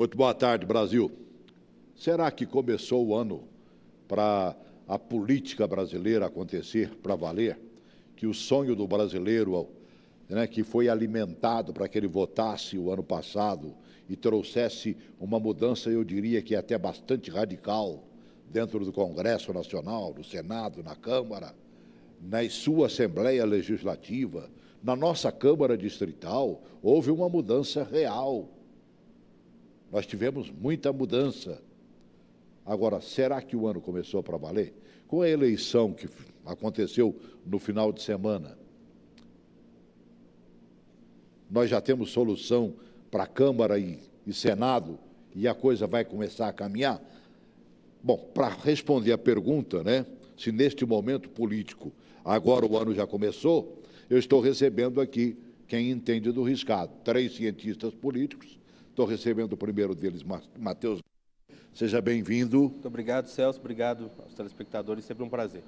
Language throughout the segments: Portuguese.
Muito boa tarde, Brasil. Será que começou o ano para a política brasileira acontecer para valer? Que o sonho do brasileiro, né, que foi alimentado para que ele votasse o ano passado e trouxesse uma mudança, eu diria que até bastante radical, dentro do Congresso Nacional, do Senado, na Câmara, na sua Assembleia Legislativa, na nossa Câmara Distrital, houve uma mudança real. Nós tivemos muita mudança. Agora, será que o ano começou para valer? Com a eleição que aconteceu no final de semana, nós já temos solução para a Câmara e Senado e a coisa vai começar a caminhar? Bom, para responder a pergunta, né, se neste momento político, agora o ano já começou, eu estou recebendo aqui quem entende do riscado, 3 cientistas políticos. Estou recebendo o primeiro deles, Matheus. Seja bem-vindo. Muito obrigado, Celso. Obrigado aos telespectadores. Sempre um prazer.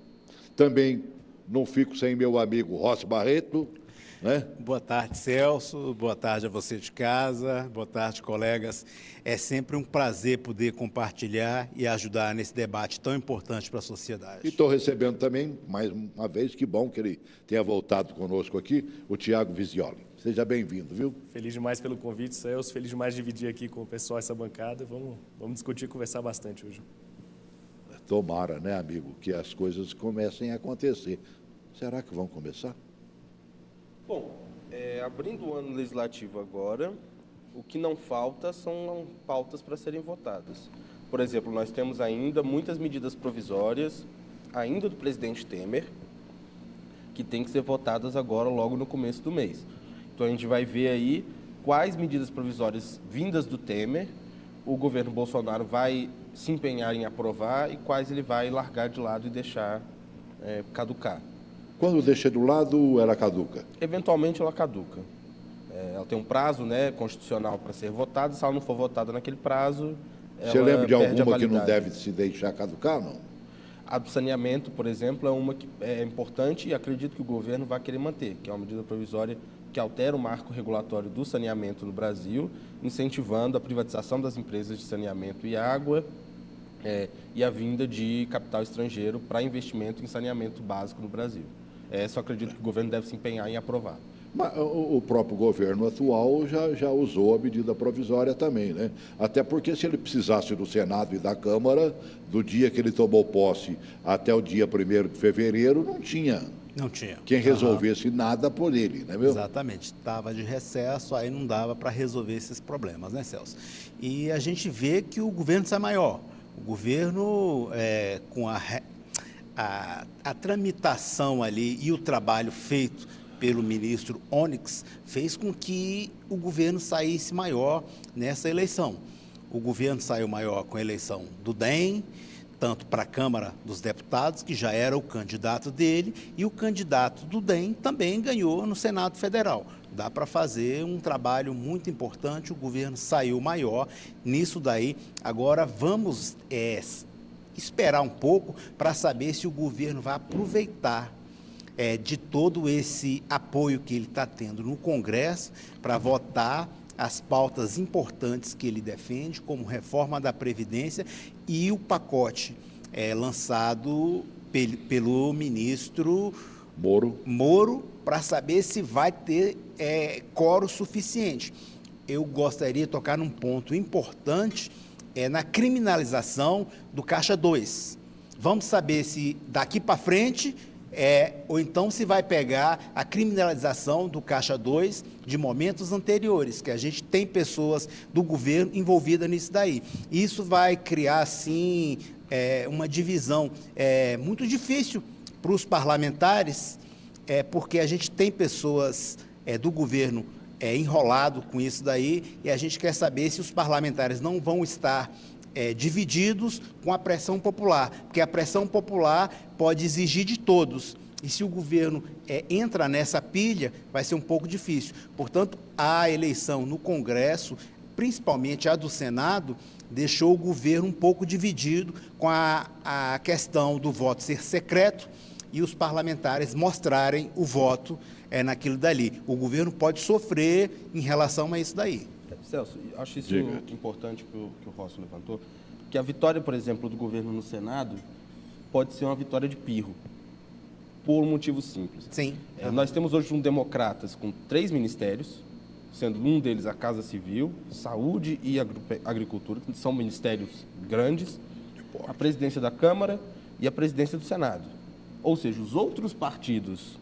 Também não fico sem meu amigo Rossi Barreto, né? Boa tarde, Celso. Boa tarde a você de casa. Boa tarde, colegas. É sempre um prazer poder compartilhar e ajudar nesse debate tão importante para a sociedade. E estou recebendo também, mais uma vez, que bom que ele tenha voltado conosco aqui, o Tiago Visioli. Seja bem-vindo, viu? Feliz demais pelo convite, Celso. Feliz demais de dividir aqui com o pessoal essa bancada. Vamos discutir e conversar bastante hoje. Tomara, né, amigo, que as coisas comecem a acontecer. Será que vão começar? Bom, abrindo o ano legislativo agora, o que não falta são pautas para serem votadas. Por exemplo, nós temos ainda muitas medidas provisórias, ainda do presidente Temer, que tem que ser votadas agora, logo no começo do mês. Então, a gente vai ver aí quais medidas provisórias vindas do Temer o governo Bolsonaro vai se empenhar em aprovar e quais ele vai largar de lado e deixar caducar. Quando deixa do lado, ela caduca? Eventualmente, ela caduca. Ela tem um prazo, né, constitucional para ser votada. Se ela não for votada naquele prazo, você lembra de alguma que não deve se deixar caducar, não? A do saneamento, por exemplo, é uma que é importante e acredito que o governo vai querer manter, que é uma medida provisória que altera o marco regulatório do saneamento no Brasil, incentivando a privatização das empresas de saneamento e água e a vinda de capital estrangeiro para investimento em saneamento básico no Brasil. Só acredito que o governo deve se empenhar em aprovar. Mas o próprio governo atual já usou a medida provisória também, né? Até porque se ele precisasse do Senado e da Câmara, do dia que ele tomou posse até o dia 1º de fevereiro, não tinha quem resolvesse nada por ele, não é mesmo? Exatamente. Estava de recesso, aí não dava para resolver esses problemas, né, Celso? E a gente vê que o governo sai maior. O governo, com a tramitação ali e o trabalho feito pelo ministro Onyx, fez com que o governo saísse maior nessa eleição. O governo saiu maior com a eleição do DEM, tanto para a Câmara dos Deputados, que já era o candidato dele, e o candidato do DEM também ganhou no Senado Federal. Dá para fazer um trabalho muito importante, o governo saiu maior nisso daí. Agora vamos esperar um pouco para saber se o governo vai aproveitar de todo esse apoio que ele está tendo no Congresso para votar as pautas importantes que ele defende, como reforma da Previdência e o pacote lançado pelo ministro Moro para saber se vai ter quórum suficiente. Eu gostaria de tocar num ponto importante, na criminalização do Caixa 2. Vamos saber se daqui para frente ou então se vai pegar a criminalização do Caixa 2 de momentos anteriores, que a gente tem pessoas do governo envolvidas nisso daí. Isso vai criar, assim, uma divisão muito difícil para os parlamentares, porque a gente tem pessoas do governo enrolado com isso daí, e a gente quer saber se os parlamentares não vão estar divididos com a pressão popular, porque a pressão popular pode exigir de todos, e se o governo entra nessa pilha, vai ser um pouco difícil. Portanto, a eleição no Congresso, principalmente a do Senado, deixou o governo um pouco dividido com a questão do voto ser secreto e os parlamentares mostrarem o voto naquilo dali. O governo pode sofrer em relação a isso daí. Celso, acho isso Diga. importante que o Rosso levantou, que a vitória, por exemplo, do governo no Senado pode ser uma vitória de pirro, por um motivo simples. Sim. Nós temos hoje Democratas com 3 ministérios, sendo um deles a Casa Civil, Saúde e Agricultura, que são ministérios grandes, a presidência da Câmara e a presidência do Senado. Ou seja, os outros partidos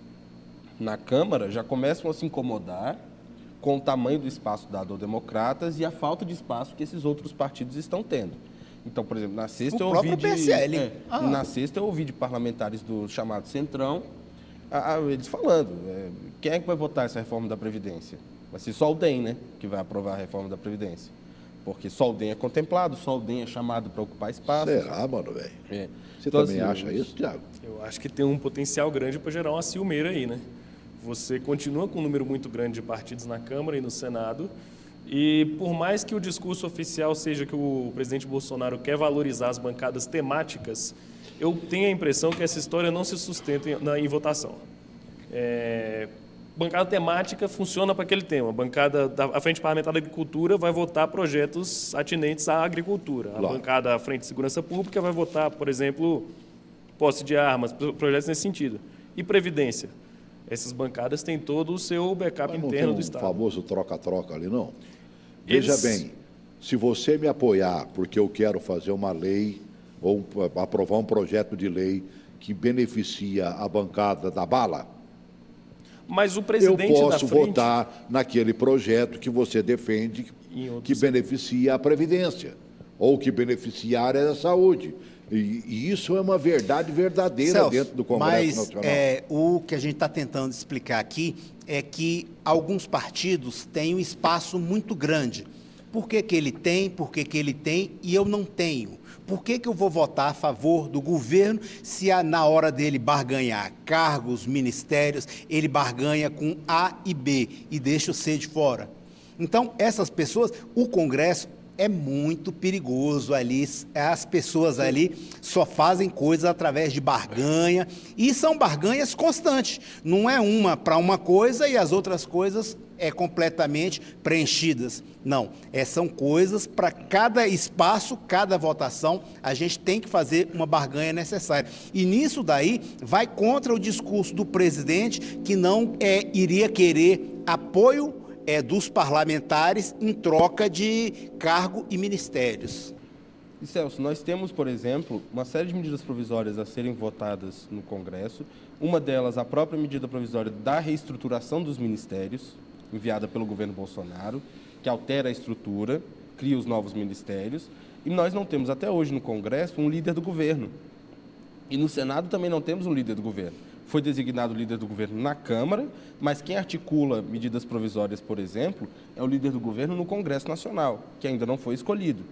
na Câmara já começam a se incomodar com o tamanho do espaço dado aos democratas e a falta de espaço que esses outros partidos estão tendo. Então, por exemplo, na sexta na sexta eu ouvi de parlamentares do chamado Centrão, eles falando, quem é que vai votar essa reforma da Previdência? Vai ser só o DEM, né, que vai aprovar a reforma da Previdência. Porque só o DEM é contemplado, só o DEM é chamado para ocupar espaço. Será, mano, velho? Você Então, também assim, acha isso, Tiago? Eu acho que tem um potencial grande para gerar uma ciumeira aí, né? Você continua com um número muito grande de partidos na Câmara e no Senado, e por mais que o discurso oficial seja que o presidente Bolsonaro quer valorizar as bancadas temáticas, eu tenho a impressão que essa história não se sustenta em votação. Bancada temática funciona para aquele tema. A Frente Parlamentar da Agricultura vai votar projetos atinentes à agricultura. A bancada Frente de Segurança Pública vai votar, por exemplo, posse de armas, projetos nesse sentido. E Previdência. Essas bancadas têm todo o seu backup interno do Estado. Não tem um famoso troca-troca ali, não? Veja bem, se você me apoiar porque eu quero fazer uma lei ou aprovar um projeto de lei que beneficia a bancada da bala, mas o presidente eu da posso frente... votar naquele projeto que você defende que beneficia a Previdência ou que beneficia a área da saúde. E isso é uma verdade verdadeira, Celso, dentro do Congresso Nacional. O que a gente está tentando explicar aqui é que alguns partidos têm um espaço muito grande. Por que ele tem, por que ele tem e eu não tenho? Por que eu vou votar a favor do governo se na hora dele barganhar cargos, ministérios, ele barganha com A e B e deixa o C de fora? Então, essas pessoas, o Congresso é muito perigoso ali, as pessoas ali só fazem coisas através de barganha, e são barganhas constantes, não é uma para uma coisa e as outras coisas completamente preenchidas, não, são coisas para cada espaço, cada votação, a gente tem que fazer uma barganha necessária, e nisso daí vai contra o discurso do presidente, que não iria querer apoio dos parlamentares em troca de cargo e ministérios. E, Celso, nós temos, por exemplo, uma série de medidas provisórias a serem votadas no Congresso. Uma delas, a própria medida provisória da reestruturação dos ministérios, enviada pelo governo Bolsonaro, que altera a estrutura, cria os novos ministérios. E nós não temos, até hoje, no Congresso, um líder do governo. E no Senado também não temos um líder do governo. Foi designado o líder do governo na Câmara, mas quem articula medidas provisórias, por exemplo, é o líder do governo no Congresso Nacional, que ainda não foi escolhido.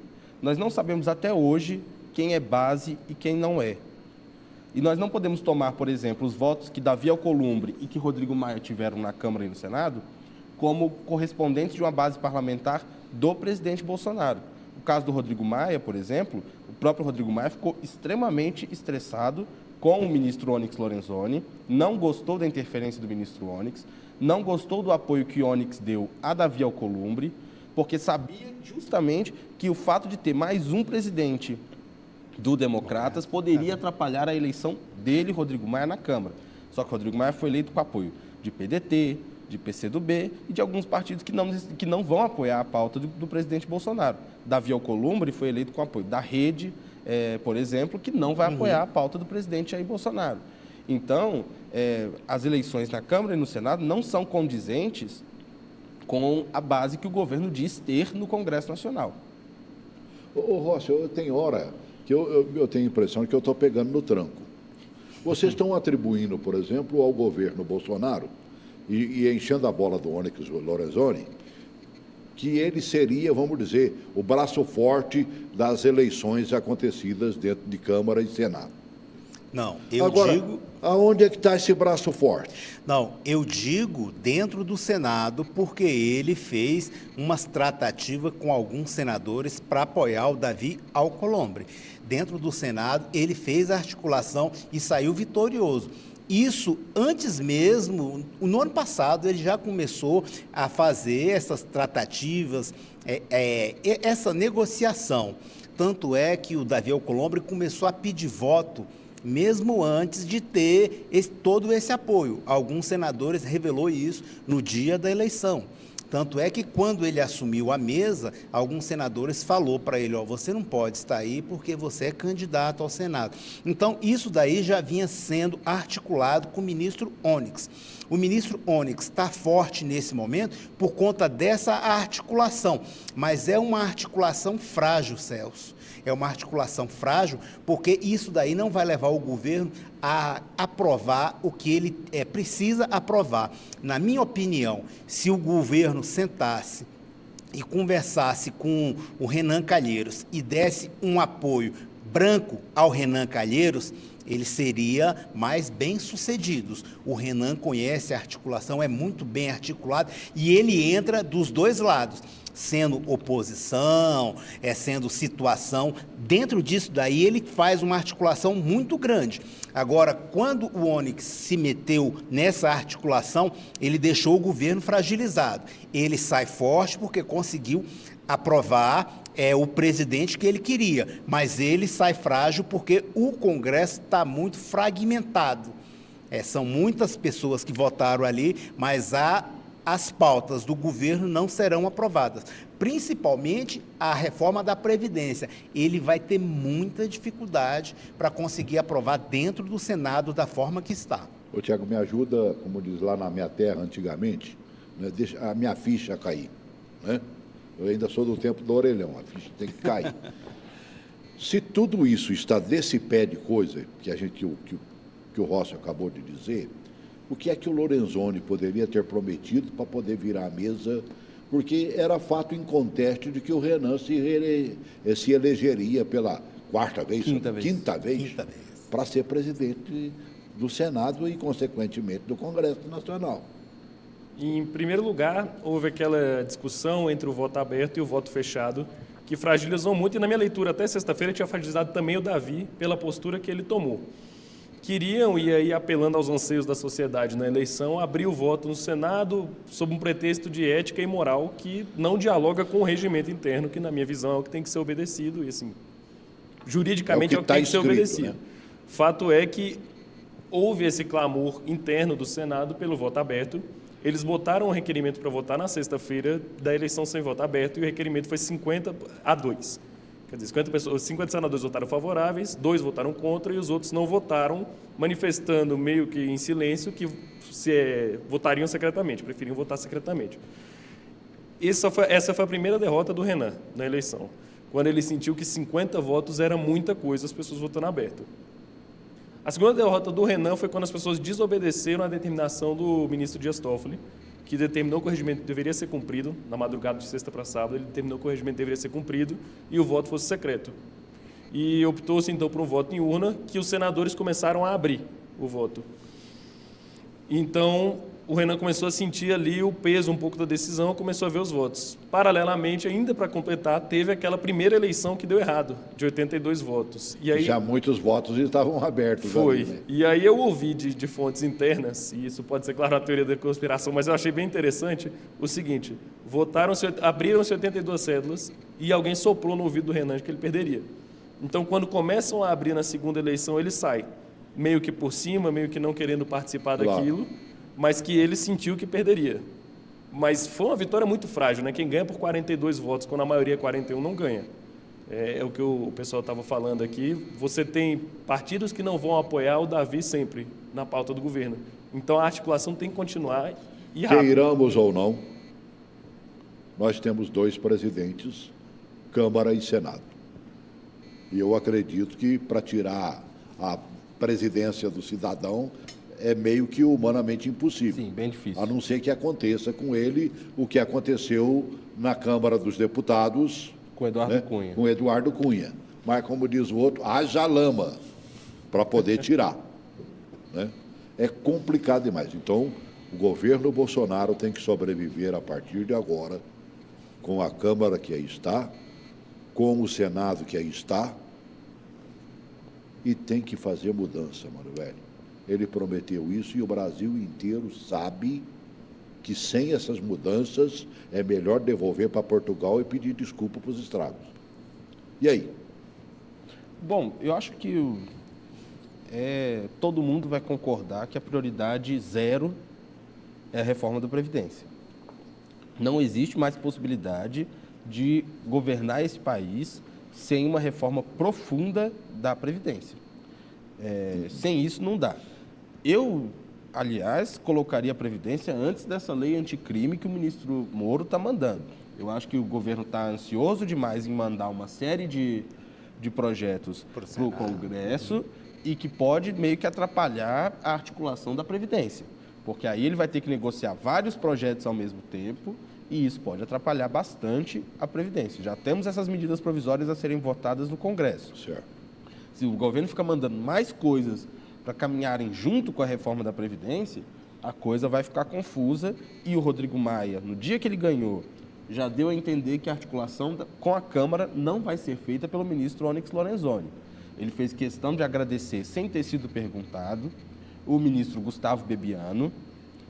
Nós não sabemos até hoje quem é base e quem não é. E nós não podemos tomar, por exemplo, os votos que Davi Alcolumbre e que Rodrigo Maia tiveram na Câmara e no Senado como correspondentes de uma base parlamentar do presidente Bolsonaro. O caso do Rodrigo Maia, por exemplo, o próprio Rodrigo Maia ficou extremamente estressado com o ministro Onyx Lorenzoni, não gostou da interferência do ministro Onyx, não gostou do apoio que o Onyx deu a Davi Alcolumbre, porque sabia justamente que o fato de ter mais um presidente do Democratas poderia atrapalhar a eleição dele, Rodrigo Maia, na Câmara. Só que Rodrigo Maia foi eleito com apoio de PDT, de PCdoB e de alguns partidos que não vão apoiar a pauta do presidente Bolsonaro. Davi Alcolumbre foi eleito com apoio da Rede, por exemplo, que não vai apoiar a pauta do presidente Jair Bolsonaro. Então, as eleições na Câmara e no Senado não são condizentes com a base que o governo diz ter no Congresso Nacional. Rossi, tem hora que eu tenho a impressão que eu estou pegando no tranco. Vocês estão atribuindo, por exemplo, ao governo Bolsonaro e enchendo a bola do Onyx Lorenzoni, que ele seria, vamos dizer, o braço forte das eleições acontecidas dentro de Câmara e Senado. Não, digo... Aonde é que está esse braço forte? Não, eu digo dentro do Senado, porque ele fez umas tratativas com alguns senadores para apoiar o Davi Alcolumbre. Dentro do Senado, ele fez a articulação e saiu vitorioso. Isso antes mesmo, no ano passado, ele já começou a fazer essas tratativas, essa negociação. Tanto é que o Davi Alcolumbre começou a pedir voto mesmo antes de ter todo esse apoio. Alguns senadores revelou isso no dia da eleição. Tanto é que quando ele assumiu a mesa, alguns senadores falou para ele, você não pode estar aí porque você é candidato ao Senado. Então, isso daí já vinha sendo articulado com o ministro Onyx. O ministro Onyx está forte nesse momento por conta dessa articulação, mas é uma articulação frágil, Celso. É uma articulação frágil, porque isso daí não vai levar o governo a aprovar o que ele precisa aprovar. Na minha opinião, se o governo sentasse e conversasse com o Renan Calheiros e desse um apoio branco ao Renan Calheiros, ele seria mais bem-sucedido. O Renan conhece a articulação, é muito bem articulado, e ele entra dos dois lados, sendo oposição, sendo situação. Dentro disso daí, ele faz uma articulação muito grande. Agora, quando o Onyx se meteu nessa articulação, ele deixou o governo fragilizado. Ele sai forte porque conseguiu aprovar o presidente que ele queria, mas ele sai frágil porque o Congresso está muito fragmentado. São muitas pessoas que votaram ali, mas as pautas do governo não serão aprovadas, principalmente a reforma da Previdência. Ele vai ter muita dificuldade para conseguir aprovar dentro do Senado da forma que está. Ô, Tiago, me ajuda, como diz lá na minha terra antigamente, né, deixa a minha ficha cair, né? Eu ainda sou do tempo do orelhão, a ficha tem que cair. Se tudo isso está desse pé de coisa que o Rossi acabou de dizer, o que é que o Lorenzoni poderia ter prometido para poder virar a mesa? Porque era fato inconteste de que o Renan se elegeria pela quinta vez para ser presidente do Senado e, consequentemente, do Congresso Nacional. Em primeiro lugar, houve aquela discussão entre o voto aberto e o voto fechado, que fragilizou muito, e na minha leitura até sexta-feira tinha fragilizado também o Davi pela postura que ele tomou. Queriam, e aí apelando aos anseios da sociedade na eleição, abrir o voto no Senado sob um pretexto de ética e moral que não dialoga com o regimento interno, que na minha visão é o que tem que ser obedecido, e assim, juridicamente é o que tem que ser obedecido. Né? Fato é que houve esse clamor interno do Senado pelo voto aberto. Eles botaram um requerimento para votar na sexta-feira da eleição sem voto aberto, e o requerimento foi 50-2. Quer dizer, 50 senadores votaram favoráveis, 2 votaram contra e os outros não votaram, manifestando meio que em silêncio que votariam secretamente, preferiam votar secretamente. Essa foi a primeira derrota do Renan na eleição, quando ele sentiu que 50 votos era muita coisa, as pessoas votando aberto. A segunda derrota do Renan foi quando as pessoas desobedeceram a determinação do ministro Dias Toffoli, que determinou que o regimento deveria ser cumprido, na madrugada de sexta para sábado, ele determinou que o regimento deveria ser cumprido e o voto fosse secreto. E optou-se, então, por um voto em urna, que os senadores começaram a abrir o voto. Então, o Renan começou a sentir ali o peso um pouco da decisão, começou a ver os votos. Paralelamente, ainda para completar, teve aquela primeira eleição que deu errado, de 82 votos. E aí, já muitos votos estavam abertos. Foi. Ali, né? E aí eu ouvi de fontes internas, e isso pode ser, claro, a teoria da conspiração, mas eu achei bem interessante o seguinte: abriram-se 82 cédulas e alguém soprou no ouvido do Renan de que ele perderia. Então, quando começam a abrir na segunda eleição, ele sai, meio que por cima, meio que não querendo participar daquilo, mas que ele sentiu que perderia. Mas foi uma vitória muito frágil, né? Quem ganha por 42 votos, quando a maioria é 41, não ganha. É o que o pessoal estava falando aqui. Você tem partidos que não vão apoiar o Davi sempre na pauta do governo. Então, a articulação tem que continuar e rápido. Queiramos ou não, nós temos 2 presidentes, Câmara e Senado. E eu acredito que para tirar a presidência do cidadão é meio que humanamente impossível. Sim, bem difícil. A não ser que aconteça com ele o que aconteceu na Câmara dos Deputados com Eduardo Cunha. Com Eduardo Cunha. Mas, como diz o outro, haja lama para poder tirar. Né? É complicado demais. Então, o governo Bolsonaro tem que sobreviver a partir de agora, com a Câmara que aí está, com o Senado que aí está, e tem que fazer mudança, mano velho. ele prometeu isso e o Brasil inteiro sabe que sem essas mudanças é melhor devolver para Portugal e pedir desculpa para os estragos. E aí? Bom, eu acho que todo mundo vai concordar que a prioridade zero é a reforma da Previdência. Não existe mais possibilidade de governar esse país sem uma reforma profunda da Previdência. Sem isso não dá. Eu, aliás, colocaria a Previdência antes dessa lei anticrime que o ministro Moro está mandando. Eu acho que o governo está ansioso demais em mandar uma série de projetos para o Congresso e que pode meio que atrapalhar a articulação da Previdência. Porque aí ele vai ter que negociar vários projetos ao mesmo tempo e isso pode atrapalhar bastante a Previdência. Já temos essas medidas provisórias a serem votadas no Congresso. Certo. Se o governo ficar mandando mais coisas para caminharem junto com a reforma da Previdência, a coisa vai ficar confusa e o Rodrigo Maia, no dia que ele ganhou, já deu a entender que a articulação com a Câmara não vai ser feita pelo ministro Onyx Lorenzoni. Ele fez questão de agradecer, sem ter sido perguntado, o ministro Gustavo Bebiano,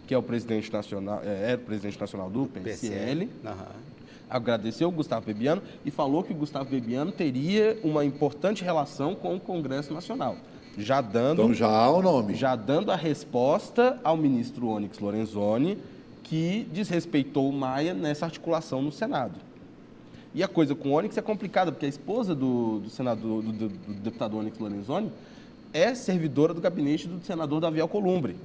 que é o presidente nacional, era o presidente nacional do PSL. Agradeceu o Gustavo Bebiano e falou que o Gustavo Bebiano teria uma importante relação com o Congresso Nacional. Então já há o nome. Já dando a resposta ao ministro Onyx Lorenzoni, que desrespeitou o Maia nessa articulação no Senado. E a coisa com o Onyx é complicada, porque a esposa do senador, do deputado Onyx Lorenzoni é servidora do gabinete do senador Davi Alcolumbre.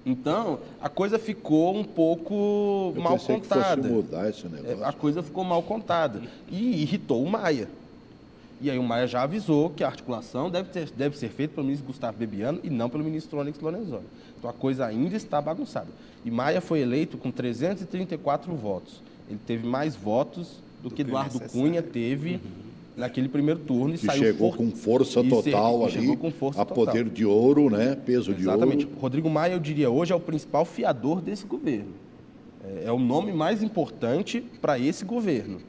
Então, a coisa ficou um pouco mal contada. Que fosse mudar esse negócio. A coisa ficou mal contada e irritou o Maia. E aí o Maia já avisou que a articulação deve ser feita pelo ministro Gustavo Bebiano e não pelo ministro Onyx Lorenzoni. Então a coisa ainda está bagunçada. E Maia foi eleito com 334 votos. Ele teve mais votos do que Eduardo Cunha teve naquele primeiro turno. E chegou com força total ali, a poder de ouro, né? Peso de ouro. Exatamente. Rodrigo Maia, eu diria, hoje é o principal fiador desse governo. É o nome mais importante para esse governo.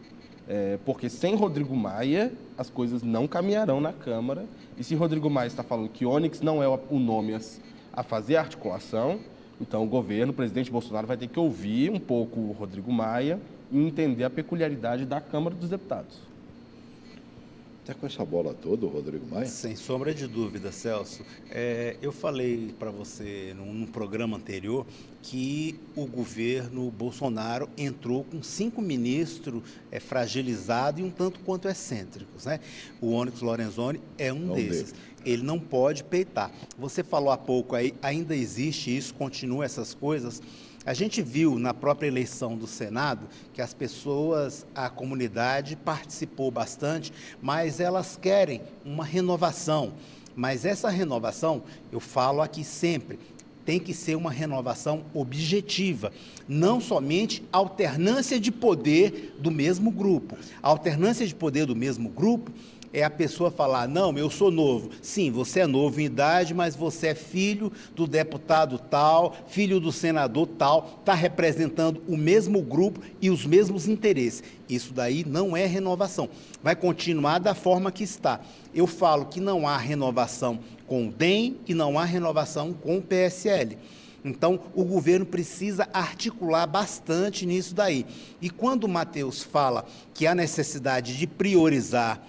Porque sem Rodrigo Maia, as coisas não caminharão na Câmara. E se Rodrigo Maia está falando que Onyx não é o nome a fazer a articulação, então o governo, o presidente Bolsonaro, vai ter que ouvir um pouco o Rodrigo Maia e entender a peculiaridade da Câmara dos Deputados. Está com essa bola toda, o Rodrigo Maia? Sem sombra de dúvida, Celso. Eu falei para você num programa anterior que o governo Bolsonaro entrou com 5 ministros fragilizados e um tanto quanto excêntricos, né? O Onyx Lorenzoni é um desses. Ele não pode peitar. Você falou há pouco aí, ainda existe isso, continua essas coisas. A gente viu na própria eleição do Senado que as pessoas, a comunidade participou bastante, mas elas querem uma renovação. Mas essa renovação, eu falo aqui sempre, tem que ser uma renovação objetiva, não somente alternância de poder do mesmo grupo. A alternância de poder do mesmo grupo é a pessoa falar, não, eu sou novo. Sim, você é novo em idade, mas você é filho do deputado tal, filho do senador tal, está representando o mesmo grupo e os mesmos interesses. Isso daí não é renovação. Vai continuar da forma que está. Eu falo que não há renovação com o DEM e não há renovação com o PSL. Então, o governo precisa articular bastante nisso daí. E quando o Matheus fala que há necessidade de priorizar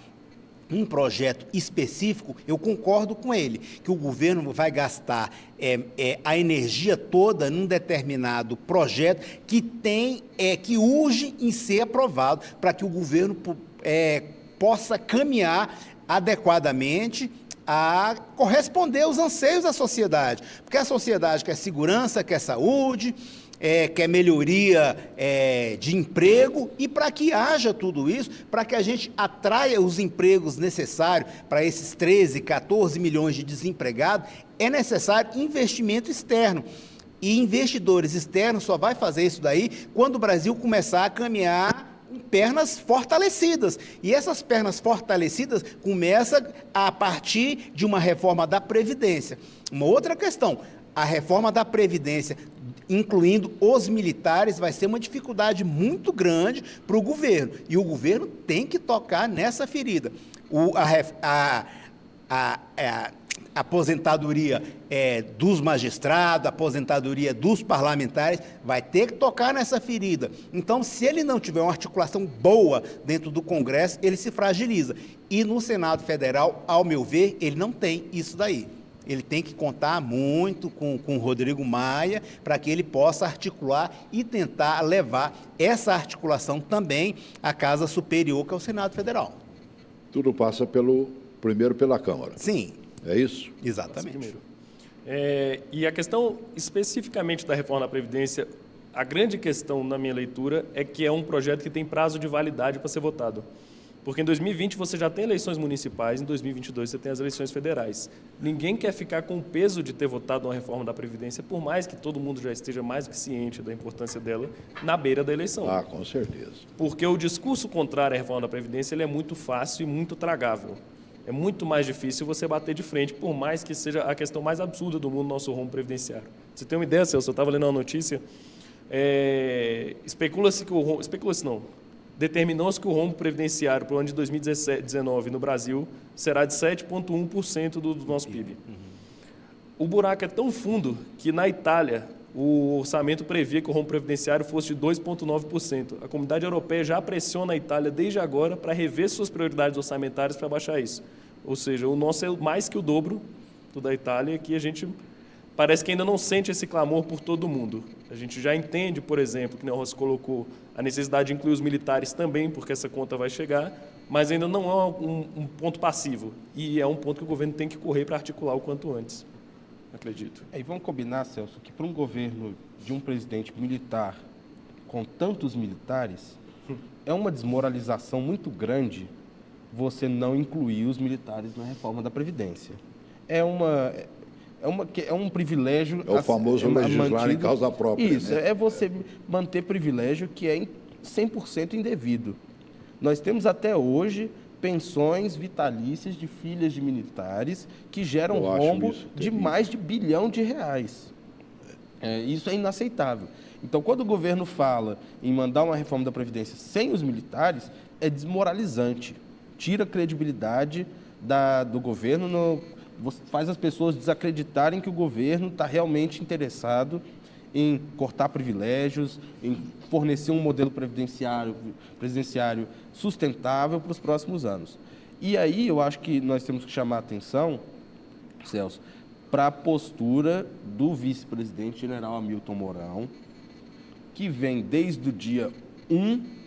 um projeto específico, eu concordo com ele, que o governo vai gastar a energia toda num determinado projeto que urge em ser aprovado, para que o governo possa caminhar adequadamente a corresponder aos anseios da sociedade, porque a sociedade quer segurança, quer saúde, quer melhoria de emprego, e para que haja tudo isso, para que a gente atraia os empregos necessários para esses 13, 14 milhões de desempregados, é necessário investimento externo. E investidores externos só vai fazer isso daí quando o Brasil começar a caminhar com pernas fortalecidas. E essas pernas fortalecidas começam a partir de uma reforma da Previdência. Uma outra questão, a reforma da Previdência, incluindo os militares, vai ser uma dificuldade muito grande para o governo. E o governo tem que tocar nessa ferida. aposentadoria dos magistrados, aposentadoria dos parlamentares, vai ter que tocar nessa ferida. Então, se ele não tiver uma articulação boa dentro do Congresso, ele se fragiliza. E no Senado Federal, ao meu ver, ele não tem isso daí. Ele tem que contar muito com o Rodrigo Maia para que ele possa articular e tentar levar essa articulação também à Casa Superior, que é o Senado Federal. Tudo passa primeiro pela Câmara. Sim. É isso? Exatamente. E a questão especificamente da reforma da Previdência, a grande questão na minha leitura é que é um projeto que tem prazo de validade para ser votado. Porque em 2020 você já tem eleições municipais, em 2022 você tem as eleições federais. Ninguém quer ficar com o peso de ter votado uma reforma da Previdência, por mais que todo mundo já esteja mais do que ciente da importância dela, na beira da eleição. Ah, com certeza. Porque o discurso contrário à reforma da Previdência ele é muito fácil e muito tragável. É muito mais difícil você bater de frente, por mais que seja a questão mais absurda do mundo, nosso rombo previdenciário. Você tem uma ideia, Celso? Eu estava lendo uma notícia, especula-se que o rombo... Especula-se não. Determinou-se que o rombo previdenciário para o ano de 2019 no Brasil será de 7,1% do nosso PIB. O buraco é tão fundo que na Itália o orçamento previa que o rombo previdenciário fosse de 2,9%. A Comunidade Europeia já pressiona a Itália desde agora para rever suas prioridades orçamentárias para baixar isso. Ou seja, o nosso é mais que o dobro do da Itália, que a gente parece que ainda não sente esse clamor por todo mundo. A gente já entende, por exemplo, que o Rossi colocou a necessidade de incluir os militares também, porque essa conta vai chegar, mas ainda não é um ponto passivo. E é um ponto que o governo tem que correr para articular o quanto antes, acredito. E vamos combinar, Celso, que para um governo de um presidente militar com tantos militares, é uma desmoralização muito grande você não incluir os militares na reforma da Previdência. É um privilégio... É o famoso legislar em causa própria. Isso, né? é você manter privilégio que é 100% indevido. Nós temos até hoje pensões vitalícias de filhas de militares que geram rombo de mais de R$ 1 bilhão. Isso é inaceitável. Então, quando o governo fala em mandar uma reforma da Previdência sem os militares, é desmoralizante. Tira a credibilidade do governo, faz as pessoas desacreditarem que o governo está realmente interessado em cortar privilégios, em fornecer um modelo previdenciário sustentável para os próximos anos. E aí eu acho que nós temos que chamar a atenção, Celso, para a postura do vice-presidente general Hamilton Mourão, que vem desde o dia 1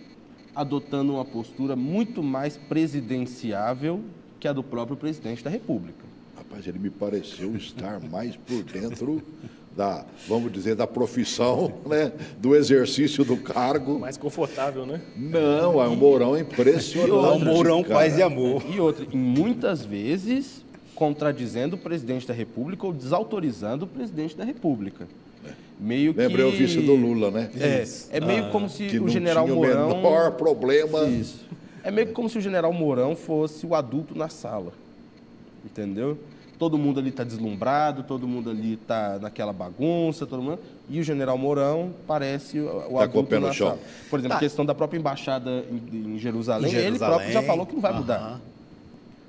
adotando uma postura muito mais presidenciável que a do próprio presidente da República. Rapaz, ele me pareceu estar mais por dentro vamos dizer, da profissão, né? Do exercício do cargo. Mais confortável, né? Não, o Mourão é impressionante. O Mourão paz e amor. E outra, e muitas vezes contradizendo o presidente da República ou desautorizando o presidente da República. Meio que... Lembrei o vice do Lula, né? É meio como se que o não general tinha Mourão... o menor problema. Isso. É meio como se o general Mourão fosse o adulto na sala. Entendeu? Todo mundo ali está deslumbrado, todo mundo ali está naquela bagunça, e o general Mourão parece o adulto na sala. Por exemplo, a questão da própria embaixada em Jerusalém, ele próprio já falou que não vai mudar.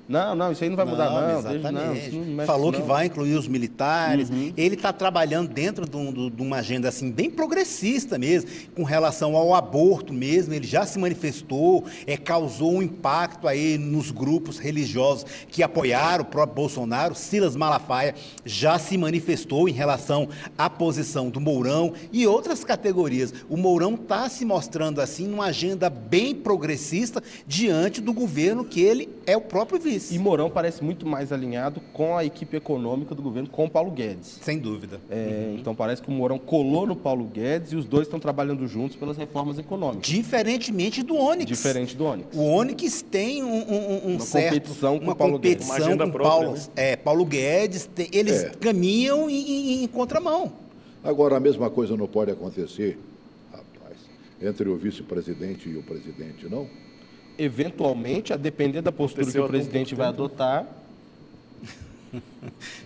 Não, isso aí não vai mudar, não. Exatamente. Isso não falou não. Que vai incluir os militares. Ele está trabalhando dentro de uma agenda assim, bem progressista mesmo, com relação ao aborto mesmo. Ele já se manifestou, causou um impacto aí nos grupos religiosos que apoiaram o próprio Bolsonaro. Silas Malafaia já se manifestou em relação à posição do Mourão e outras categorias. O Mourão está se mostrando assim numa agenda bem progressista diante do governo que ele é o próprio vice. E Mourão parece muito mais alinhado com a equipe econômica do governo, com o Paulo Guedes. Sem dúvida. Então parece que o Mourão colou no Paulo Guedes e os dois estão trabalhando juntos pelas reformas econômicas. Diferentemente do Onyx. Diferente do Onyx. O Onyx tem competição com o Paulo Guedes. Uma agenda própria, Paulo Guedes, eles caminham em contramão. Agora, a mesma coisa não pode acontecer, rapaz, entre o vice-presidente e o presidente, não? Eventualmente, a depender da postura que o presidente vai adotar.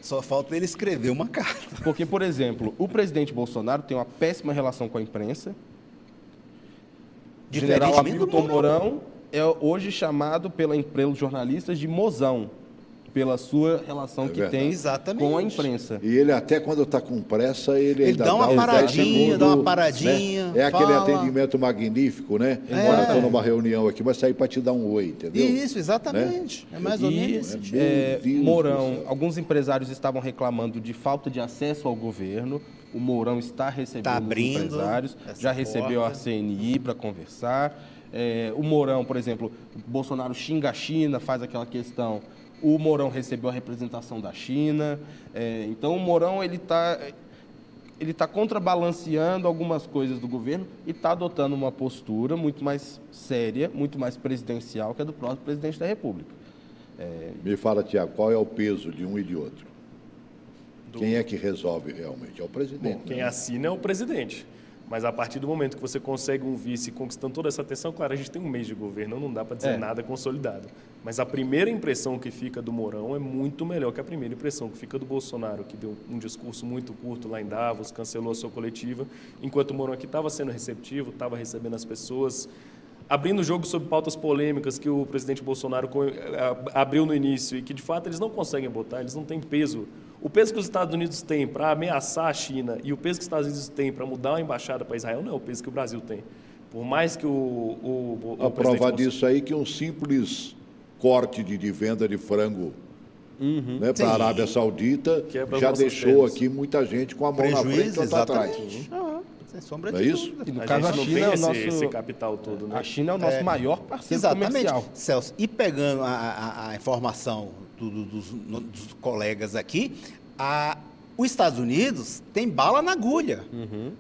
Só falta ele escrever uma carta. Porque, por exemplo, o presidente Bolsonaro tem uma péssima relação com a imprensa. O general Hamilton Mourão é hoje chamado pelos jornalistas de mozão. pela sua relação que verdade. tem Exatamente. com a imprensa. E ele até quando está com pressa, ele ainda dá uma uns 10 paradinha, segundos, dá uma paradinha, né? É aquele fala. atendimento magnífico, né? Olha, estou numa reunião aqui, mas sair para te dar um oi, entendeu? Isso, exatamente. É mais ou menos esse tipo. Meu Deus do Mourão, céu. alguns empresários estavam reclamando de falta de acesso ao governo. O Mourão está recebendo Tá os abrindo empresários, essa já recebeu porta. a CNI para conversar. O Mourão, por exemplo, Bolsonaro xinga a China, faz aquela questão. O Mourão recebeu a representação da China. Então, o Mourão ele está contrabalanceando algumas coisas do governo e está adotando uma postura muito mais séria, muito mais presidencial que a do próprio presidente da República. Me fala, Tiago, qual é o peso de um e de outro? Quem é que resolve realmente? É o presidente. Bom, quem né? assina é o presidente. Mas a partir do momento que você consegue um vice conquistando toda essa atenção, claro, a gente tem um mês de governo, não dá para dizer nada consolidado. Mas a primeira impressão que fica do Mourão é muito melhor que a primeira impressão que fica do Bolsonaro, que deu um discurso muito curto lá em Davos, cancelou a sua coletiva, enquanto o Mourão aqui estava sendo receptivo, estava recebendo as pessoas, abrindo o jogo sobre pautas polêmicas que o presidente Bolsonaro abriu no início e que, de fato, eles não conseguem botar, eles não têm peso. O peso que os Estados Unidos têm para ameaçar a China e o peso que os Estados Unidos têm para mudar uma embaixada para Israel não é o peso que o Brasil tem. Por mais que A prova disso aí que um simples corte de venda de frango né, para a Arábia Saudita Quebra já as deixou pernas. aqui muita gente com a mão na frente e Prejuízo, outra atrás. exatamente. Sem sombra Não de é isso? dúvida. E no A caso, gente a não China tem é o nosso... esse capital todo, né? A China é o nosso maior parceiro Exatamente, comercial. Celso. E pegando a informação dos colegas aqui, os Estados Unidos tem bala na agulha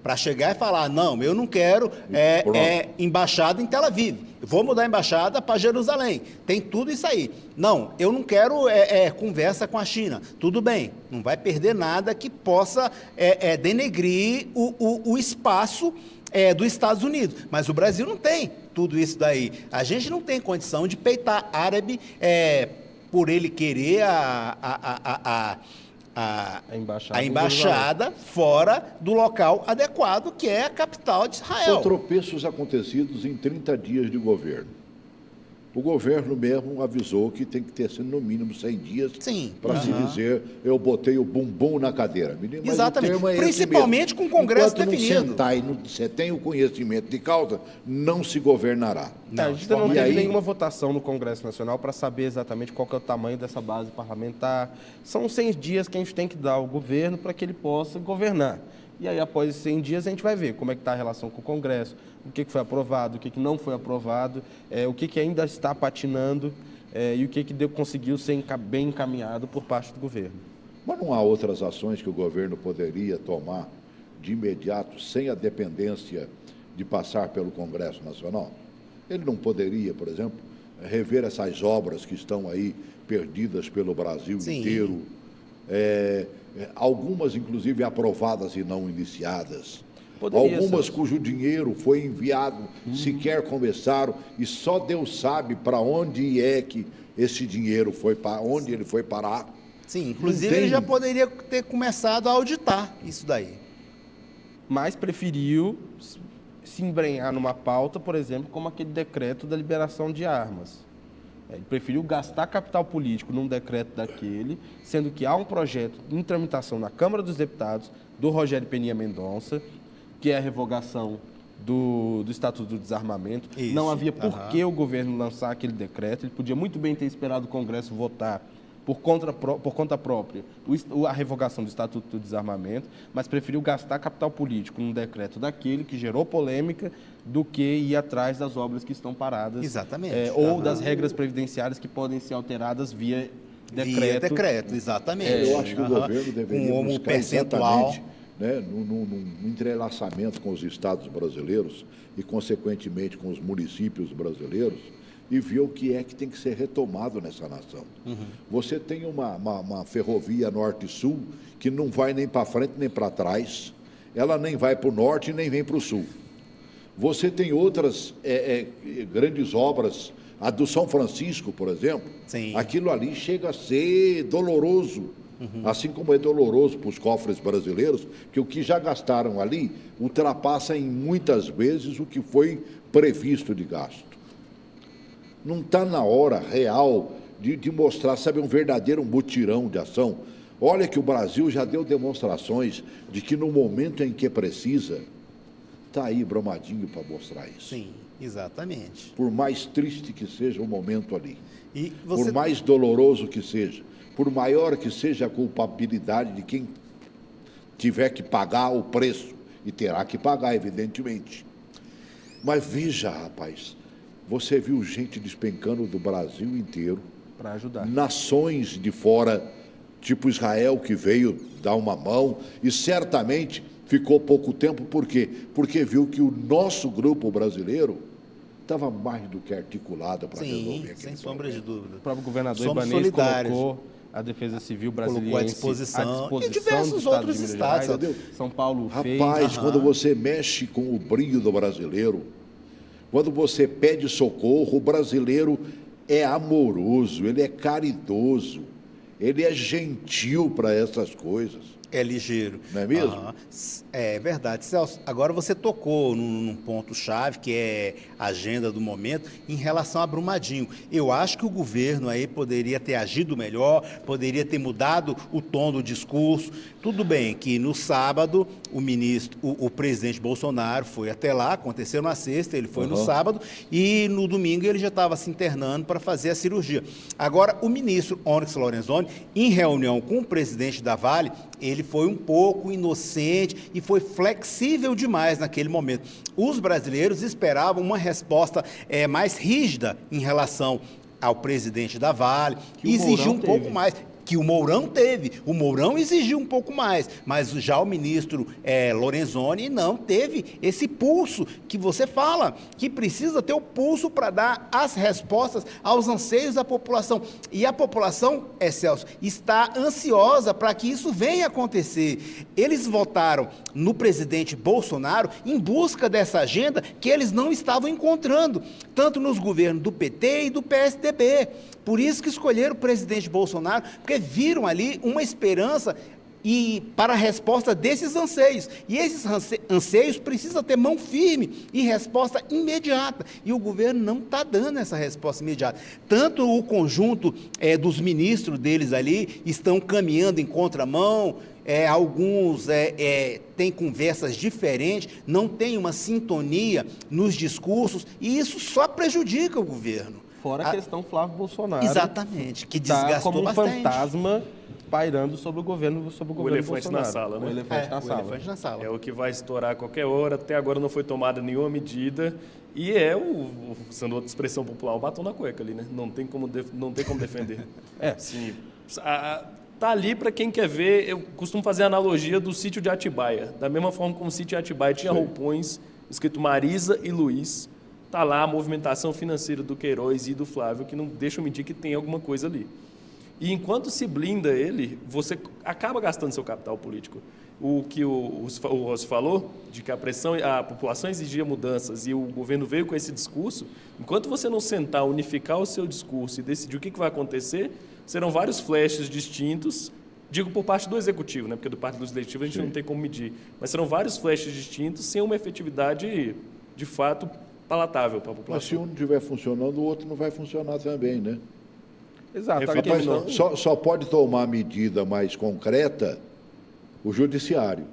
para chegar e falar, não, eu não quero embaixada em Tel Aviv, eu vou mudar a embaixada para Jerusalém, tem tudo isso aí. Não, eu não quero conversa com a China, tudo bem, não vai perder nada que possa denegrir o espaço dos Estados Unidos, mas o Brasil não tem tudo isso daí. A gente não tem condição de peitar árabe por ele querer a embaixada fora do local adequado, que é a capital de Israel. São tropeços acontecidos em 30 dias de governo. O governo mesmo avisou que tem que ter sido no mínimo 100 dias para se dizer eu botei o bumbum na cadeira. Menino, mas Exatamente. o termo é esse Principalmente mesmo. com o Congresso Enquanto definido. não sentar e você tem o conhecimento de causa, não se governará. A gente ainda não E teve aí- nenhuma votação no Congresso Nacional para saber exatamente qual que é o tamanho dessa base parlamentar. São 100 dias que a gente tem que dar ao governo para que ele possa governar. E aí, após esses 100 dias, a gente vai ver como é que está a relação com o Congresso, o que foi aprovado, o que não foi aprovado, o que ainda está patinando e o que conseguiu ser bem encaminhado por parte do governo. Mas não há outras ações que o governo poderia tomar de imediato, sem a dependência de passar pelo Congresso Nacional? Ele não poderia, por exemplo, rever essas obras que estão aí perdidas pelo Brasil inteiro, algumas, inclusive, aprovadas e não iniciadas. Poderia, Algumas Celso. cujo dinheiro foi enviado, sequer começaram, e só Deus sabe para onde é que esse dinheiro foi, onde ele foi parar. Sim, inclusive Não tem- ele já poderia ter começado a auditar isso daí. Mas preferiu se embrenhar numa pauta, por exemplo, como aquele decreto da liberação de armas. Ele preferiu gastar capital político num decreto daquele, sendo que há um projeto em tramitação na Câmara dos Deputados do Rogério Peninha Mendonça, que é a revogação do Estatuto do Desarmamento. Isso. Não havia por que o governo lançar aquele decreto, ele podia muito bem ter esperado o Congresso votar por conta própria a revogação do Estatuto do Desarmamento, mas preferiu gastar capital político num decreto daquele que gerou polêmica do que ir atrás das obras que estão paradas. Exatamente. Ou das regras previdenciárias que podem ser alteradas via decreto. Via decreto, exatamente. Eu acho que o governo deveria um buscar percentual. exatamente, né, num entrelaçamento com os estados brasileiros e, consequentemente, com os municípios brasileiros, e ver o que é que tem que ser retomado nessa nação. Você tem uma ferrovia norte-sul que não vai nem para frente nem para trás, ela nem vai para o norte nem vem para o sul. Você tem outras grandes obras, a do São Francisco, por exemplo, Sim. aquilo ali chega a ser doloroso, assim como é doloroso para os cofres brasileiros, que o que já gastaram ali ultrapassa em muitas vezes o que foi previsto de gasto. Não está na hora real de mostrar, sabe, um verdadeiro mutirão de ação. Olha que o Brasil já deu demonstrações de que no momento em que precisa, está aí Brumadinho para mostrar isso. Sim, exatamente. Por mais triste que seja o momento ali, E você... por mais doloroso que seja, por maior que seja a culpabilidade de quem tiver que pagar o preço, e terá que pagar, evidentemente. Mas veja, rapaz, você viu gente despencando do Brasil inteiro, Para ajudar. nações de fora, tipo Israel, que veio dar uma mão, e certamente ficou pouco tempo, por quê? Porque viu que o nosso grupo brasileiro estava mais do que articulado para resolver Sim, aquele sem sombra de dúvida. O próprio governador Somos Ibanez solidários. colocou a Defesa Civil Colocou brasileira à disposição. E do diversos estado outros de Minas estados, Gerais. entendeu? São Paulo fez. Rapaz, quando você mexe com o brilho do brasileiro, quando você pede socorro, o brasileiro é amoroso, ele é caridoso, ele é gentil para essas coisas. É ligeiro. Não é mesmo? Aham. É verdade. Celso, agora você tocou num ponto-chave, que é a agenda do momento, em relação a Brumadinho. Eu acho que o governo aí poderia ter agido melhor, poderia ter mudado o tom do discurso. Tudo bem que no sábado o presidente Bolsonaro foi até lá, aconteceu na sexta, ele foi no sábado, e no domingo ele já estava se internando para fazer a cirurgia. Agora, o ministro Onyx Lorenzoni, em reunião com o presidente da Vale, ele foi um pouco inocente e foi flexível demais naquele momento. Os brasileiros esperavam uma resposta mais rígida em relação ao presidente da Vale, exigiu um pouco mais. Que o Mourão teve. O Mourão exigiu um pouco mais, mas já o ministro Lorenzoni não teve esse pulso que você fala, que precisa ter o pulso para dar as respostas aos anseios da população. E a população, Celso, está ansiosa para que isso venha acontecer. Eles votaram no presidente Bolsonaro em busca dessa agenda que eles não estavam encontrando, tanto nos governos do PT e do PSDB. Por isso que escolheram o presidente Bolsonaro, porque viram ali uma esperança para a resposta desses anseios. E esses anseios precisam ter mão firme e resposta imediata. E o governo não está dando essa resposta imediata. Tanto o conjunto dos ministros deles ali estão caminhando em contramão, alguns têm conversas diferentes, não tem uma sintonia nos discursos, e isso só prejudica o governo. Fora a questão Flávio Bolsonaro. Exatamente, que desgastou como um bastante. fantasma pairando sobre o governo O elefante Bolsonaro. na sala, né? O elefante na sala. O elefante na sala. É o que vai estourar a qualquer hora. Até agora não foi tomada nenhuma medida. E usando outra expressão popular, o batom na cueca ali, né? Não tem como defender. Sim. Tá ali para quem quer ver. Eu costumo fazer a analogia do sítio de Atibaia. Da mesma forma como o sítio de Atibaia tinha roupões escrito Marisa e Luiz. Está lá a movimentação financeira do Queiroz e do Flávio, que não deixa eu mentir que tem alguma coisa ali. E enquanto se blinda ele, você acaba gastando seu capital político. O que o Rossi falou, de que a população exigia mudanças e o governo veio com esse discurso, enquanto você não sentar, unificar o seu discurso e decidir o que vai acontecer, serão vários flashes distintos, digo por parte do executivo, né? Porque do parte do legislativo a gente não tem como medir, mas serão vários flashes distintos sem uma efetividade, de fato, palatável para a população. Mas se um não estiver funcionando, o outro não vai funcionar também, né? Exato. Rapaz, só pode tomar medida mais concreta o judiciário.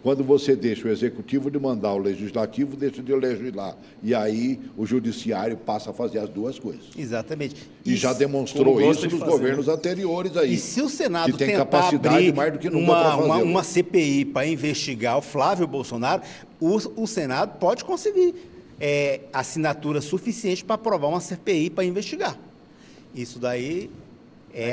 Quando você deixa o executivo de mandar, o legislativo deixa de legislar. E aí o judiciário passa a fazer as duas coisas. Exatamente. E já demonstrou isso nos governos anteriores aí. E se o Senado que tem tentar capacidade abrir mais do que nunca para fazer. uma CPI para investigar o Flávio Bolsonaro, o Senado pode conseguir assinatura suficiente para aprovar uma CPI para investigar. Isso daí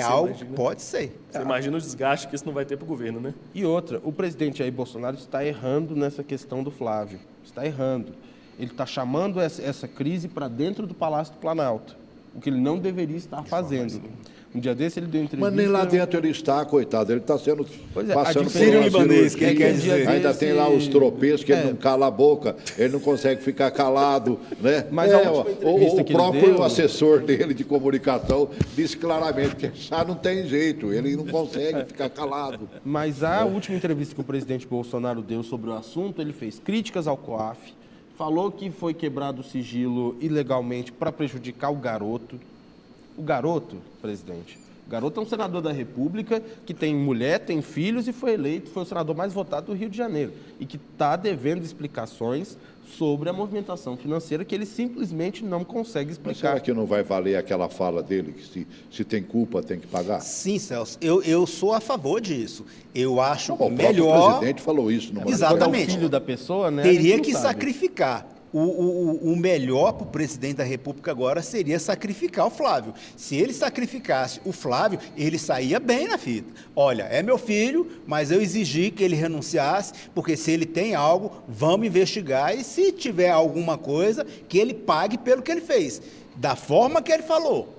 algo que pode ser. Você imagina o desgaste que isso não vai ter para o governo, né? E outra, o presidente Jair Bolsonaro está errando nessa questão do Flávio. Está errando. Ele está chamando essa crise para dentro do Palácio do Planalto, o que ele não deveria estar fazendo. Um dia desse ele deu entrevista... Mas nem lá dentro ele está, coitado. Ele está sendo passando por uma libanês, cirurgia. quer dizer, ainda tem lá os tropeços que ele não cala a boca, ele não consegue ficar calado, né? Mas o próprio assessor dele de comunicação disse claramente que já não tem jeito, ele não consegue ficar calado. Mas a última entrevista que o presidente Bolsonaro deu sobre o assunto, ele fez críticas ao COAF, falou que foi quebrado o sigilo ilegalmente para prejudicar o garoto, O garoto, presidente, o garoto é um senador da República que tem mulher, tem filhos e foi eleito, foi o senador mais votado do Rio de Janeiro e que está devendo explicações sobre a movimentação financeira que ele simplesmente não consegue Mas explicar. será que não vai valer aquela fala dele, que se tem culpa tem que pagar? Sim, Celso, eu sou a favor disso. Eu acho O próprio melhor... presidente falou isso. Numa Exatamente. Quando é o filho da pessoa, né? a Teria gente não que sabe. sacrificar. O melhor para o presidente da República agora seria sacrificar o Flávio. Se ele sacrificasse o Flávio, ele saía bem na fita. Olha, é meu filho, mas eu exigi que ele renunciasse, porque se ele tem algo, vamos investigar, e se tiver alguma coisa, que ele pague pelo que ele fez, da forma que ele falou.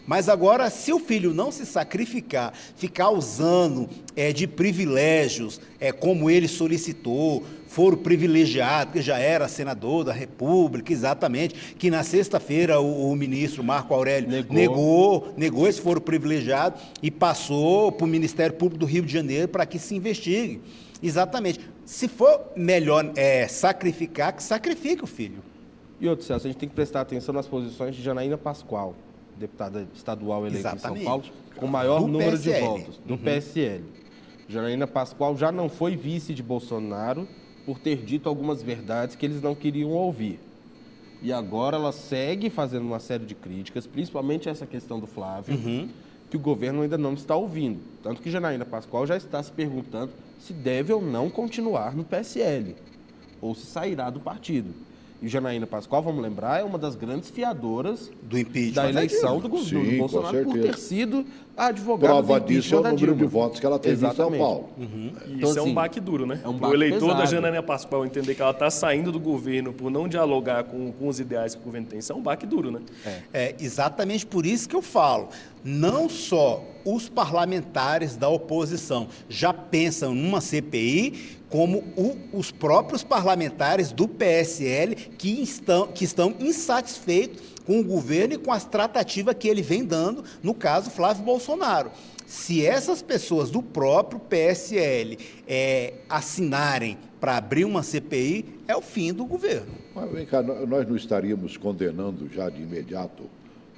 Mas agora, se o filho não se sacrificar, ficar usando de privilégios, como ele solicitou, foro privilegiado, que já era senador da República, exatamente, que na sexta-feira o ministro Marco Aurélio negou esse foro privilegiado e passou para o Ministério Público do Rio de Janeiro para que se investigue. Exatamente. Se for melhor sacrificar, que sacrifique o filho. E outro, Celso, a gente tem que prestar atenção nas posições de Janaína Pascoal, deputada estadual eleita em São Paulo, com o maior Do número de PSL. votos, do PSL. Janaína Pascoal já não foi vice de Bolsonaro por ter dito algumas verdades que eles não queriam ouvir. E agora ela segue fazendo uma série de críticas, principalmente essa questão do Flávio, que o governo ainda não está ouvindo. Tanto que Janaína Pascoal já está se perguntando se deve ou não continuar no PSL, ou se sairá do partido. E Janaína Pascoal, vamos lembrar, é uma das grandes fiadoras Do impeachment da eleição do Sim, Bolsonaro com por certeza. ter sido a advogada Prova do disso é impeachment o da número de Dilma. votos que ela teve Exatamente. em São Paulo. E Então, isso é um assim, baque duro, né? é um o baque eleitor da pesado. Janaína Pascoal entender que ela está saindo do governo por não dialogar com os ideais que o governo tem, isso é um baque duro, né? É exatamente por isso que eu falo. Não só os parlamentares da oposição já pensam numa CPI, como os próprios parlamentares do PSL que estão insatisfeitos com o governo e com as tratativas que ele vem dando, no caso Flávio Bolsonaro. Se essas pessoas do próprio PSL assinarem para abrir uma CPI, é o fim do governo. Mas vem cá, nós não estaríamos condenando já de imediato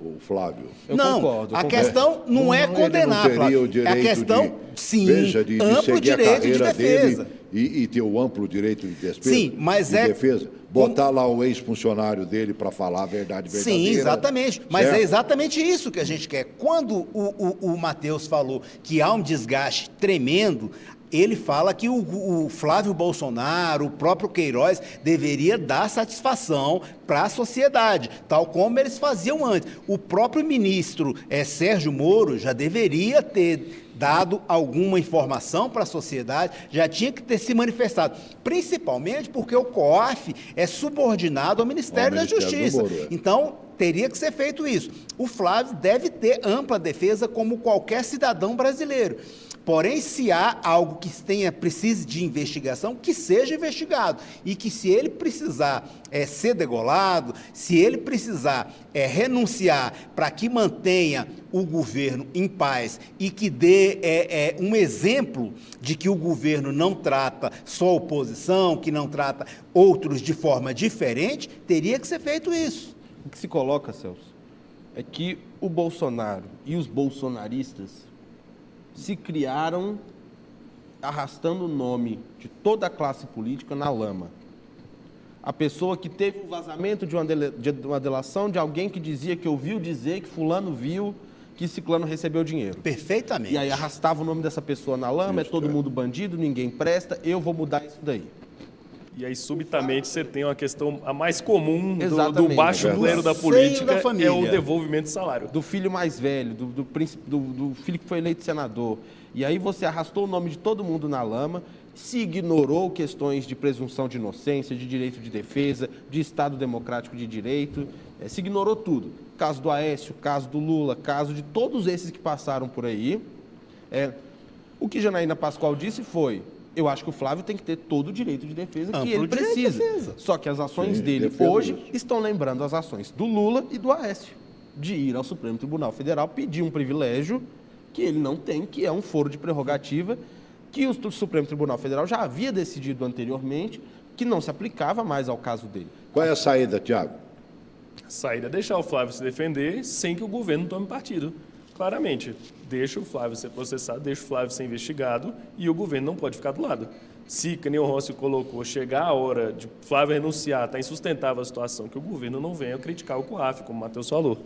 o Flávio? Eu não, concordo, a concordo. questão não é condenar, ele não teria Flávio. o direito A questão, de, sim, veja, de amplo seguir a direito de carreira defesa. dele e ter o amplo direito de defesa? Sim, mas de defesa. Botar lá o ex-funcionário dele para falar a verdade verdadeira. Sim, exatamente. Mas certo? é exatamente isso que a gente quer. Quando o Matheus falou que há um desgaste tremendo, ele fala que o Flávio Bolsonaro, o próprio Queiroz, deveria dar satisfação para a sociedade, tal como eles faziam antes. O próprio ministro Sérgio Moro já deveria ter dado alguma informação para a sociedade, já tinha que ter se manifestado, principalmente porque o COAF é subordinado ao Ministério da Justiça. Moro, Então, teria que ser feito isso. O Flávio deve ter ampla defesa como qualquer cidadão brasileiro. Porém, se há algo que precise de investigação, que seja investigado. E que se ele precisar ser degolado, se ele precisar renunciar para que mantenha o governo em paz e que dê um exemplo de que o governo não trata só a oposição, que não trata outros de forma diferente, teria que ser feito isso. O que se coloca, Celso, é que o Bolsonaro e os bolsonaristas se criaram arrastando o nome de toda a classe política na lama. A pessoa que teve um vazamento de uma delação de alguém que dizia que ouviu dizer que fulano viu que ciclano recebeu dinheiro. Perfeitamente. E aí arrastava o nome dessa pessoa na lama, Isso, é todo mundo bandido, ninguém presta, eu vou mudar isso daí. E aí, subitamente, você tem uma questão a mais comum do Exatamente. baixo clero da Seio política, da família. é o devolvimento de salário. Do filho mais velho, do filho que foi eleito senador. E aí você arrastou o nome de todo mundo na lama, se ignorou questões de presunção de inocência, de direito de defesa, de Estado democrático de direito, se ignorou tudo. Caso do Aécio, caso do Lula, caso de todos esses que passaram por aí. O que Janaína Pascoal disse foi: eu acho que o Flávio tem que ter todo o direito de defesa que ele precisa. Só que as ações dele hoje estão lembrando as ações do Lula e do Aécio, de ir ao Supremo Tribunal Federal pedir um privilégio que ele não tem, que é um foro de prerrogativa, que o Supremo Tribunal Federal já havia decidido anteriormente, que não se aplicava mais ao caso dele. Qual é a saída, Tiago? A saída é deixar o Flávio se defender sem que o governo tome partido. Claramente, deixa o Flávio ser processado, deixa o Flávio ser investigado e o governo não pode ficar do lado. Se, que nem o Rossi colocou, chegar a hora de Flávio renunciar, está insustentável a situação, que o governo não venha criticar o COAF, como o Matheus falou.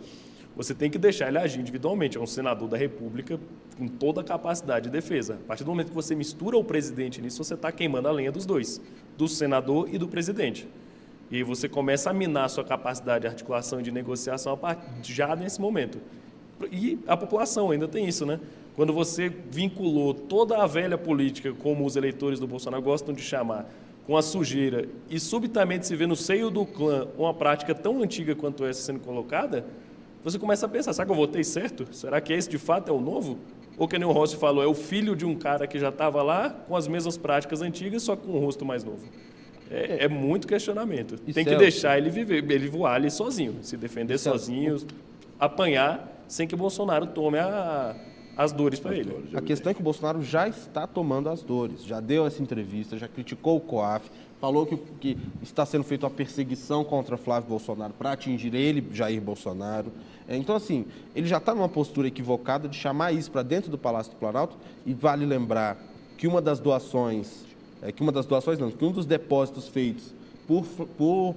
Você tem que deixar ele agir individualmente. É um senador da República com toda a capacidade de defesa. A partir do momento que você mistura o presidente nisso, você está queimando a lenha dos dois, do senador e do presidente. E aí você começa a minar a sua capacidade de articulação e de negociação já nesse momento. E a população ainda tem isso, né? Quando você vinculou toda a velha política, como os eleitores do Bolsonaro gostam de chamar, com a sujeira, e subitamente se vê no seio do clã uma prática tão antiga quanto essa sendo colocada, você começa a pensar, será que eu votei certo? Será que esse de fato é o novo? Ou que nem o Rossi falou, é o filho de um cara que já estava lá com as mesmas práticas antigas, só com um rosto mais novo? É muito questionamento. Tem que deixar ele viver, ele voar ali sozinho, se defender sozinho, apanhar sem que o Bolsonaro tome as dores para ele. A questão é que o Bolsonaro já está tomando as dores, já deu essa entrevista, já criticou o COAF, falou que está sendo feita uma perseguição contra Flávio Bolsonaro para atingir ele, Jair Bolsonaro. Então, assim, ele já está numa postura equivocada de chamar isso para dentro do Palácio do Planalto, e vale lembrar que um dos depósitos feitos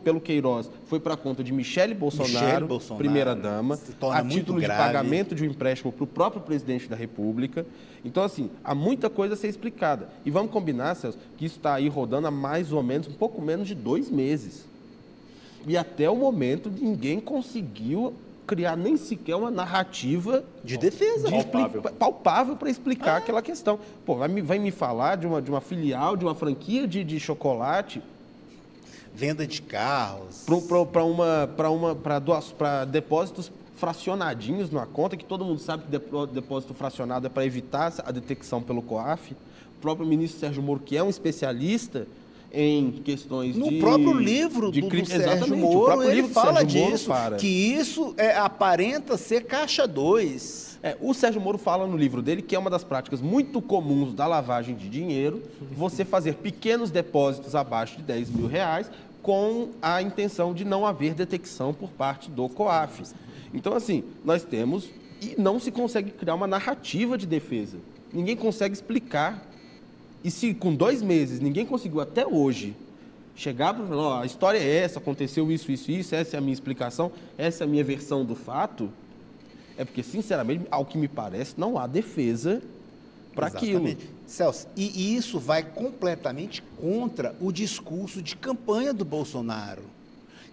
pelo Queiroz foi para a conta de Michele Bolsonaro, primeira-dama, a título de pagamento de um empréstimo para o próprio presidente da República. Então, assim, há muita coisa a ser explicada. E vamos combinar, Celso, que isso está aí rodando há mais ou menos, um pouco menos de 2 meses. E até o momento ninguém conseguiu criar nem sequer uma narrativa de defesa palpável para explicar aquela questão. Pô, vai me falar de uma filial, de uma franquia de chocolate, venda de carros, para depósitos fracionadinhos numa conta, que todo mundo sabe que depósito fracionado é para evitar a detecção pelo COAF. O próprio ministro Sérgio Moro, que é um especialista em questões no próprio livro do Sérgio Moro, ele fala disso, que isso aparenta ser caixa 2. O Sérgio Moro fala no livro dele que é uma das práticas muito comuns da lavagem de dinheiro, você fazer pequenos depósitos abaixo de R$10 mil com a intenção de não haver detecção por parte do COAF. Então, assim, nós temos, e não se consegue criar uma narrativa de defesa. Ninguém consegue explicar. E se com 2 meses ninguém conseguiu até hoje chegar para falar, a história é essa, aconteceu isso, essa é a minha explicação, essa é a minha versão do fato, é porque, sinceramente, ao que me parece, não há defesa para aquilo. Celso, e isso vai completamente contra o discurso de campanha do Bolsonaro,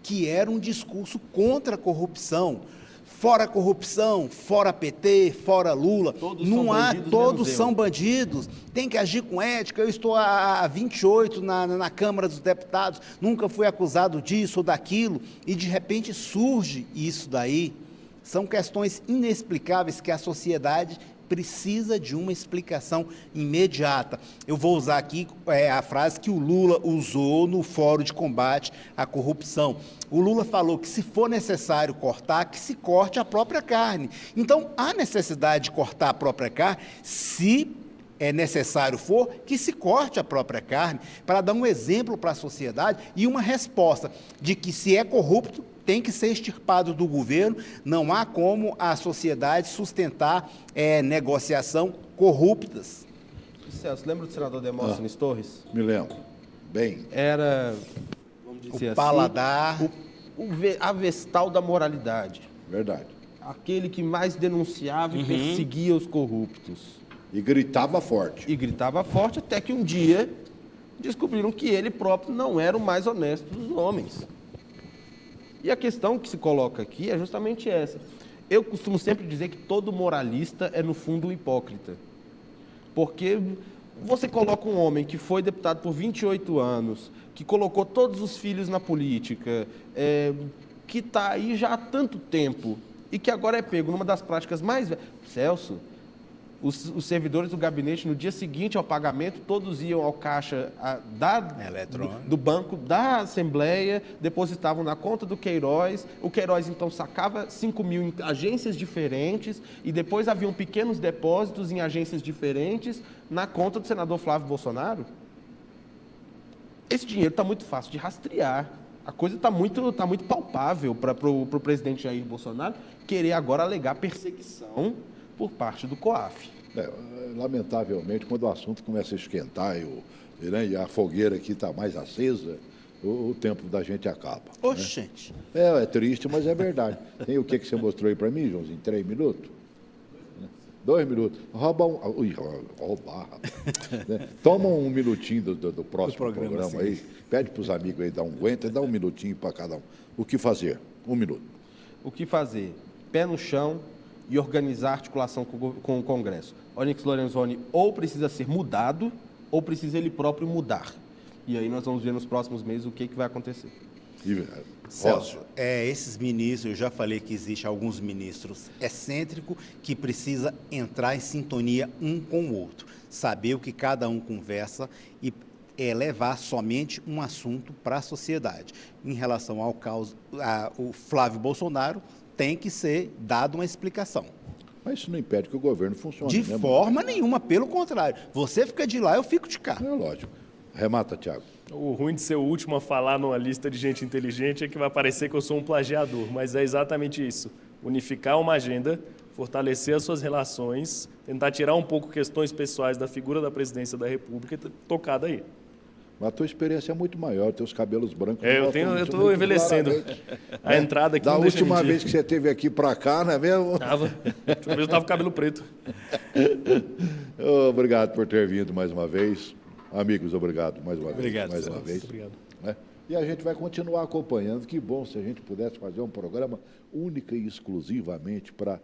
que era um discurso contra a corrupção. Fora corrupção, fora PT, fora Lula, todos são bandidos, tem que agir com ética. Eu estou há 28 na Câmara dos Deputados, nunca fui acusado disso ou daquilo, e de repente surge isso daí. São questões inexplicáveis que a sociedade precisa de uma explicação imediata. Eu vou usar aqui a frase que o Lula usou no Fórum de Combate à Corrupção. O Lula falou que, se for necessário cortar, que se corte a própria carne. Então, há necessidade de cortar a própria carne, se necessário for, que se corte a própria carne, para dar um exemplo para a sociedade e uma resposta de que, se é corrupto, tem que ser extirpado do governo. Não há como a sociedade sustentar negociação corruptas. Celso, lembra do senador Demóstenes Torres? Me lembro. Bem. Era, vamos dizer o paladar, a vestal da moralidade. Verdade. Aquele que mais denunciava e perseguia os corruptos. E gritava forte. Até que um dia descobriram que ele próprio não era o mais honesto dos homens. E a questão que se coloca aqui é justamente essa. Eu costumo sempre dizer que todo moralista é, no fundo, um hipócrita. Porque você coloca um homem que foi deputado por 28 anos, que colocou todos os filhos na política, que está aí já há tanto tempo, e que agora é pego numa das práticas mais... Celso, os servidores do gabinete, no dia seguinte ao pagamento, todos iam ao caixa do banco da Assembleia, depositavam na conta do Queiroz. O Queiroz, então, sacava 5 mil em agências diferentes, e depois haviam pequenos depósitos em agências diferentes na conta do senador Flávio Bolsonaro. Esse dinheiro está muito fácil de rastrear. A coisa está muito palpável para o presidente Jair Bolsonaro querer agora alegar perseguição por parte do COAF. Lamentavelmente, quando o assunto começa a esquentar e a fogueira aqui está mais acesa, o tempo da gente acaba. Oxente. É triste, mas é verdade. Tem o que você mostrou aí para mim, Joãozinho? 3 minutos? 2 minutos. Roubar. Né? Toma um minutinho do próximo programa aí. Pede para os amigos aí dar um aguento e dá um minutinho para cada um. O que fazer? 1 minuto. O que fazer? Pé no chão e organizar a articulação com o Congresso. Onyx Lorenzoni ou precisa ser mudado ou precisa ele próprio mudar. E aí nós vamos ver nos próximos meses o que vai acontecer. Celso, esses ministros, eu já falei que existe alguns ministros excêntricos que precisa entrar em sintonia um com o outro, saber o que cada um conversa e levar somente um assunto para a sociedade. Em relação ao caso, o Flávio Bolsonaro tem que ser dado uma explicação. Mas isso não impede que o governo funcione. De forma nenhuma, pelo contrário. Você fica de lá, eu fico de cá. É lógico. Remata, Tiago. O ruim de ser o último a falar numa lista de gente inteligente é que vai parecer que eu sou um plagiador, mas é exatamente isso. Unificar uma agenda, fortalecer as suas relações, tentar tirar um pouco questões pessoais da figura da presidência da República e tocar daí. Mas a tua experiência é muito maior, teus cabelos brancos... Eu estou envelhecendo. A entrada aqui da não deixa última mentir. vez que você esteve aqui para cá, não é mesmo? Tava. A última vez eu estava com cabelo preto. Obrigado por ter vindo mais uma vez. Amigos, obrigado mais uma vez. Obrigado, mais uma vez. Obrigado. Né? E a gente vai continuar acompanhando. Que bom se a gente pudesse fazer um programa única e exclusivamente para,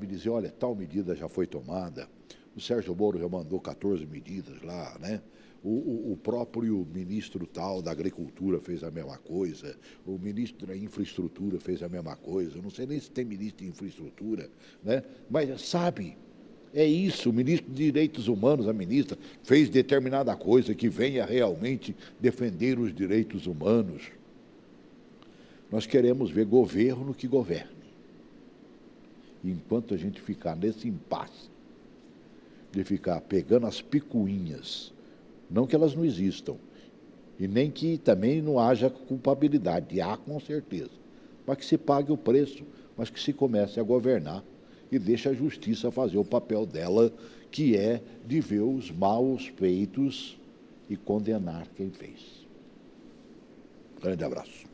dizer, olha, tal medida já foi tomada. O Sérgio Moro já mandou 14 medidas lá, né? O próprio ministro tal da Agricultura fez a mesma coisa, o ministro da Infraestrutura fez a mesma coisa, eu não sei nem se tem ministro de Infraestrutura, né? Mas é isso, o ministro de Direitos Humanos, a ministra, fez determinada coisa que venha realmente defender os direitos humanos. Nós queremos ver governo que governe. E enquanto a gente ficar nesse impasse, de ficar pegando as picuinhas, não que elas não existam, e nem que também não haja culpabilidade, há com certeza, mas que se pague o preço, mas que se comece a governar e deixe a justiça fazer o papel dela, que é de ver os maus feitos e condenar quem fez. Grande abraço.